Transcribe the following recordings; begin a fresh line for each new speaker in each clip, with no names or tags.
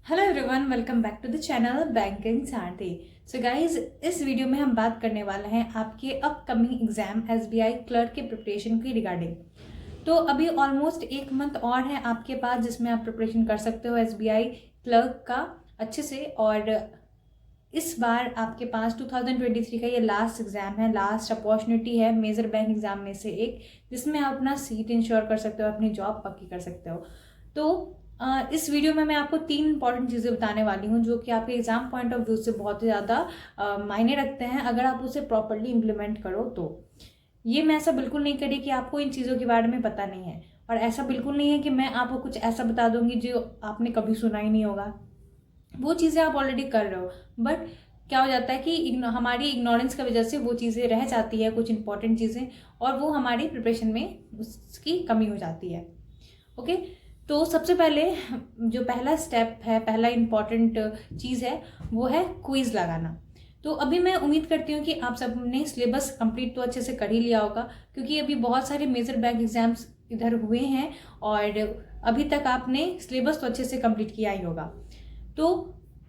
Hello everyone, welcome back to the channel banking Sarathi. So guys, इस video में हम बात करने वाले हैं आपके अपकमिंग एग्जाम एसबीआई क्लर्क के प्रिपरेशन की रिगार्डिंग। तो अभी ऑलमोस्ट एक मंथ और है आपके पास जिसमें आप प्रिपरेशन कर सकते हो एसबीआई क्लर्क का अच्छे से। और इस बार आपके पास 2023 का ये लास्ट एग्जाम है, लास्ट अपॉर्चुनिटी है मेजर बैंक एग्जाम में से एक, जिसमें आप अपना सीट इंश्योर कर सकते हो, अपनी जॉब पक्की कर सकते हो। तो इस वीडियो में मैं आपको 3 इंपॉर्टेंट चीज़ें बताने वाली हूँ जो कि आपके एग्जाम पॉइंट ऑफ व्यू से बहुत ही ज़्यादा मायने रखते हैं अगर आप उसे प्रॉपरली इम्प्लीमेंट करो तो। ये मैं ऐसा बिल्कुल नहीं करी कि आपको इन चीज़ों के बारे में पता नहीं है, और ऐसा बिल्कुल नहीं है कि मैं आपको कुछ ऐसा बता दूंगी जो आपने कभी सुना ही नहीं होगा। वो चीज़ें आप ऑलरेडी कर रहे हो, बट क्या हो जाता है कि हमारी इग्नोरेंस की वजह से वो चीज़ें रह जाती है, कुछ इंपॉर्टेंट चीज़ें, और वो हमारी प्रिपरेशन में उसकी कमी हो जाती है। ओके, तो सबसे पहले जो पहला स्टेप है, पहला इंपॉर्टेंट चीज़ है, वो है क्विज लगाना। तो अभी मैं उम्मीद करती हूँ कि आप सबने सिलेबस कंप्लीट तो अच्छे से कर ही लिया होगा, क्योंकि अभी बहुत सारे मेजर बैंक एग्जाम्स इधर हुए हैं और अभी तक आपने सिलेबस तो अच्छे से कंप्लीट किया ही होगा। तो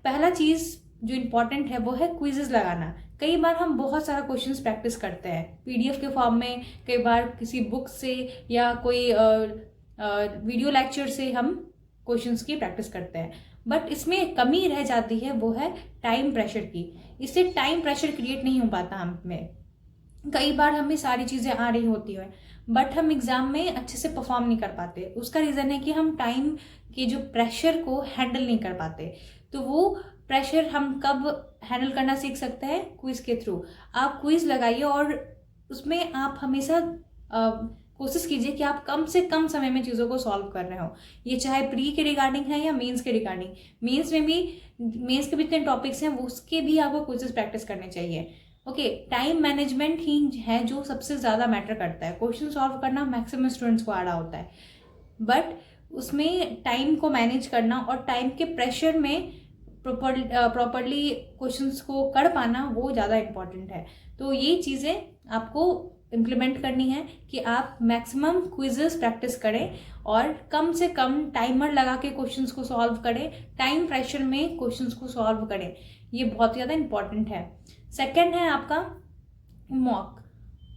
पहला चीज़ जो इम्पोर्टेंट है वो है क्विजेस लगाना। कई बार हम बहुत सारा क्वेश्चंस प्रैक्टिस करते हैं पीडीएफ के फॉर्म में, कई बार किसी बुक से या कोई वीडियो लेक्चर से हम क्वेश्चंस की प्रैक्टिस करते हैं, बट इसमें कमी रह जाती है, वो है टाइम प्रेशर की। इससे टाइम प्रेशर क्रिएट नहीं हो पाता हमें। कई बार हमें सारी चीज़ें आ रही होती है बट हम एग्ज़ाम में अच्छे से परफॉर्म नहीं कर पाते। उसका रीज़न है कि हम टाइम के जो प्रेशर को हैंडल नहीं कर पाते। तो वो प्रेशर हम कब हैंडल करना सीख सकते हैं? क्विज के थ्रू। आप क्विज लगाइए और उसमें आप हमेशा कोशिश कीजिए कि आप कम से कम समय में चीज़ों को सॉल्व कर रहे हो। ये चाहे प्री के रिगार्डिंग है या मेंस के रिगार्डिंग। मेंस में भी, मेंस के भी इतने टॉपिक्स हैं, वो उसके भी आपको क्विजेस प्रैक्टिस करने चाहिए। ओके, टाइम मैनेजमेंट ही है जो सबसे ज़्यादा मैटर करता है। क्वेश्चन सॉल्व करना मैक्सिमम स्टूडेंट्स को आ रहा होता है, बट उसमें टाइम को मैनेज करना और टाइम के प्रेशर में प्रॉपरली क्वेश्चंस को कर पाना वो ज़्यादा इम्पॉर्टेंट है। तो ये चीज़ें आपको इम्प्लीमेंट करनी है कि आप मैक्सिमम क्विजेस प्रैक्टिस करें और कम से कम टाइमर लगा के क्वेश्चंस को सॉल्व करें, टाइम प्रेशर में क्वेश्चंस को सॉल्व करें। ये बहुत ज़्यादा इम्पॉर्टेंट है। सेकंड है आपका मॉक।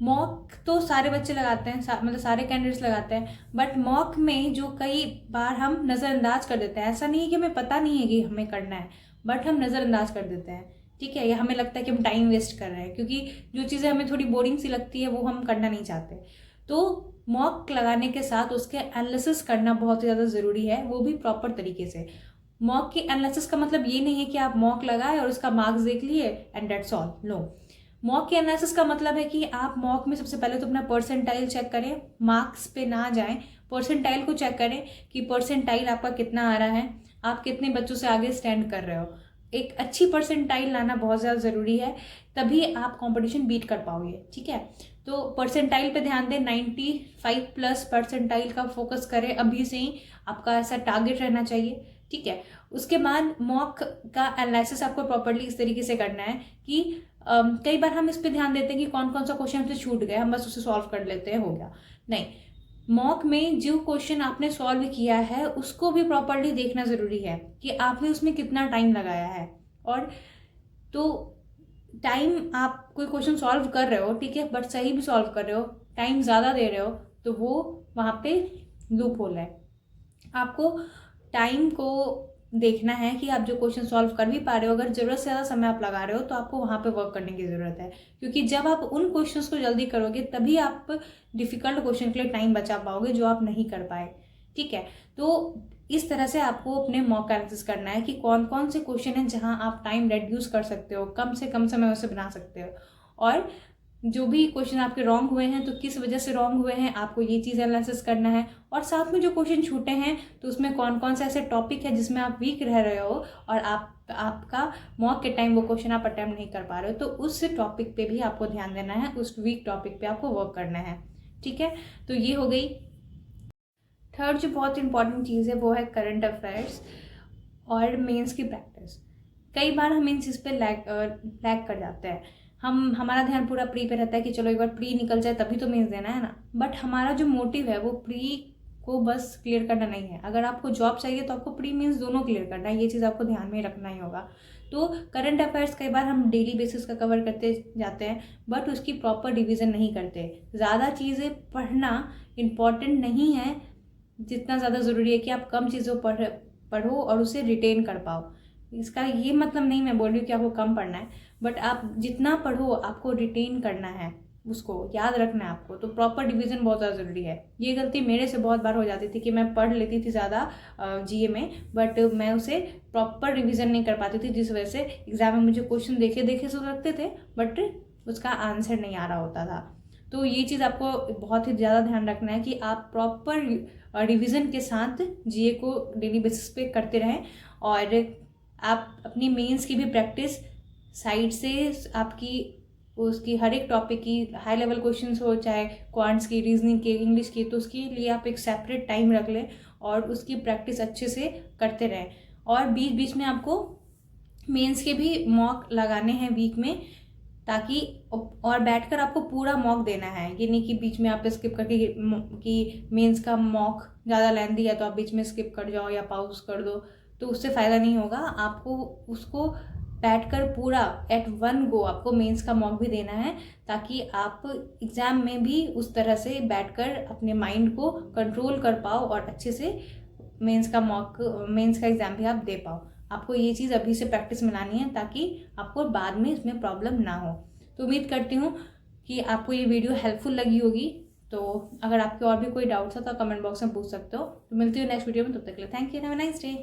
मॉक तो सारे बच्चे लगाते हैं, मतलब सारे कैंडिडेट्स लगाते हैं, बट मॉक में जो कई बार हम नज़रअंदाज कर देते हैं, ऐसा नहीं है कि हमें पता नहीं है कि हमें करना है, बट हम नज़रअंदाज कर देते हैं। ठीक है, या हमें लगता है कि हम टाइम वेस्ट कर रहे हैं, क्योंकि जो चीज़ें हमें थोड़ी बोरिंग सी लगती है वो हम करना नहीं चाहते। तो मॉक लगाने के साथ उसके एनालिसिस करना बहुत ज़्यादा ज़रूरी है, वो भी प्रॉपर तरीके से। मॉक की एनालिसिस का मतलब ये नहीं है कि आप मॉक लगाए और उसका मार्क्स देख लिए and that's all. No, mock के एनालिसिस का मतलब है कि आप मॉक में सबसे पहले तो अपना परसेंटाइल चेक करें, मार्क्स पे ना जाएं, परसेंटाइल को चेक करें कि परसेंटाइल आपका कितना आ रहा है, आप कितने बच्चों से आगे स्टैंड कर रहे हो। एक अच्छी परसेंटाइल लाना बहुत ज़्यादा ज़रूरी है, तभी आप कंपटीशन बीट कर पाओगे। ठीक है, तो परसेंटाइल पे ध्यान दें, 95+ परसेंटाइल का फोकस करें अभी से ही, आपका ऐसा टारगेट रहना चाहिए। ठीक है, उसके बाद मॉक का एनालिसिस आपको प्रॉपरली इस तरीके से करना है कि कई बार हम इस पे ध्यान देते हैं कि कौन कौन सा क्वेश्चन हमसे छूट गया, हम बस उसे सॉल्व कर लेते हैं, हो गया। नहीं, मॉक में जो क्वेश्चन आपने सॉल्व किया है उसको भी प्रॉपरली देखना ज़रूरी है कि आपने उसमें कितना टाइम लगाया है। और तो टाइम, आप कोई क्वेश्चन सॉल्व कर रहे हो, ठीक है, बट सही भी सॉल्व कर रहे हो, टाइम ज़्यादा दे रहे हो, तो वो वहाँ पे लूप होल है। आपको टाइम को देखना है कि आप जो क्वेश्चन सॉल्व कर भी पा रहे हो, अगर ज़रूरत से ज़्यादा समय आप लगा रहे हो तो आपको वहाँ पे वर्क करने की ज़रूरत है, क्योंकि जब आप उन क्वेश्चंस को जल्दी करोगे तभी आप डिफ़िकल्ट क्वेश्चन के लिए टाइम बचा पाओगे जो आप नहीं कर पाए। ठीक है, तो इस तरह से आपको अपने मॉक एनालिसिस करना है कि कौन कौन से क्वेश्चन हैं जहाँ आप टाइम रेड्यूस कर सकते हो, कम से कम समय उसे बना सकते हो, और जो भी क्वेश्चन आपके रॉन्ग हुए हैं तो किस वजह से रॉन्ग हुए हैं, आपको ये चीज़ एनालिसिस करना है। और साथ में जो क्वेश्चन छूटे हैं तो उसमें कौन कौन से ऐसे टॉपिक है जिसमें आप वीक रह रहे हो और आपका मॉक के टाइम वो क्वेश्चन आप अटेम्प्ट नहीं कर पा रहे हो, तो उस टॉपिक पे भी आपको ध्यान देना है, उस वीक टॉपिक पे आपको वर्क करना है। ठीक है, तो ये हो गई। थर्ड जो बहुत इंपॉर्टेंट चीज़ है वो है करंट अफेयर्स और मेंस की प्रैक्टिस। कई बार हम इन चीज़ पे लैग कर जाते हैं। हमारा ध्यान पूरा प्री पे रहता है कि चलो एक बार प्री निकल जाए तभी तो मेंस देना है ना, बट हमारा जो मोटिव है वो प्री को बस क्लियर करना नहीं है। अगर आपको जॉब चाहिए तो आपको प्री मेंस दोनों क्लियर करना है, ये चीज़ आपको ध्यान में रखना ही होगा। तो करंट अफेयर्स कई बार हम डेली बेसिस का कवर करते जाते हैं, बट उसकी प्रॉपर रिवीजन नहीं करते। ज़्यादा चीज़ें पढ़ना इम्पॉर्टेंट नहीं है, जितना ज़्यादा ज़रूरी है कि आप कम चीज़ों पढ़ो और उसे रिटेन कर पाओ। इसका ये मतलब नहीं मैं बोल रही हूँ कि आपको कम पढ़ना है, बट आप जितना पढ़ो आपको रिटेन करना है, उसको याद रखना है आपको। तो प्रॉपर डिवीज़न बहुत ज़्यादा ज़रूरी है। ये गलती मेरे से बहुत बार हो जाती थी कि मैं पढ़ लेती थी ज़्यादा जीए में, बट मैं उसे प्रॉपर रिवीजन नहीं कर पाती थी, जिस वजह से एग्ज़ाम में मुझे क्वेश्चन देखे देखे से लगते थे बट उसका आंसर नहीं आ रहा होता था। तो ये चीज़ आपको बहुत ही ज़्यादा ध्यान रखना है कि आप प्रॉपर रिवीजन के साथ जीए को डेली बेसिस पे करते रहें, और आप अपनी मेंस की भी प्रैक्टिस साइड से आपकी उसकी हर एक टॉपिक की हाई लेवल क्वेश्चंस हो, चाहे क्वांट्स की, रीजनिंग की, इंग्लिश की, तो उसके लिए आप एक सेपरेट टाइम रख लें और उसकी प्रैक्टिस अच्छे से करते रहें। और बीच बीच में आपको मेंस के भी मॉक लगाने हैं वीक में, ताकि और बैठकर आपको पूरा मॉक देना है। ये नहीं कि बीच में आप स्किप करके कि मेंस का मॉक ज़्यादा लेंथी है तो आप बीच में स्किप कर जाओ या पॉज कर दो, तो उससे फ़ायदा नहीं होगा। आपको उसको बैठकर पूरा एट वन गो आपको मेंस का मॉक भी देना है, ताकि आप एग्ज़ाम में भी उस तरह से बैठकर अपने माइंड को कंट्रोल कर पाओ और अच्छे से मेंस का एग्ज़ाम भी आप दे पाओ। आपको ये चीज़ अभी से प्रैक्टिस में लानी है, ताकि आपको बाद में इसमें प्रॉब्लम ना हो। तो उम्मीद करती हूँ कि आपको ये वीडियो हेल्पफुल लगी होगी। तो अगर आपके और भी कोई डाउट्स है तो कमेंट बॉक्स में पूछ सकते हो। तो मिलती हूँ नेक्स्ट वीडियो में, तब तक के लिए thank you, have a nice day.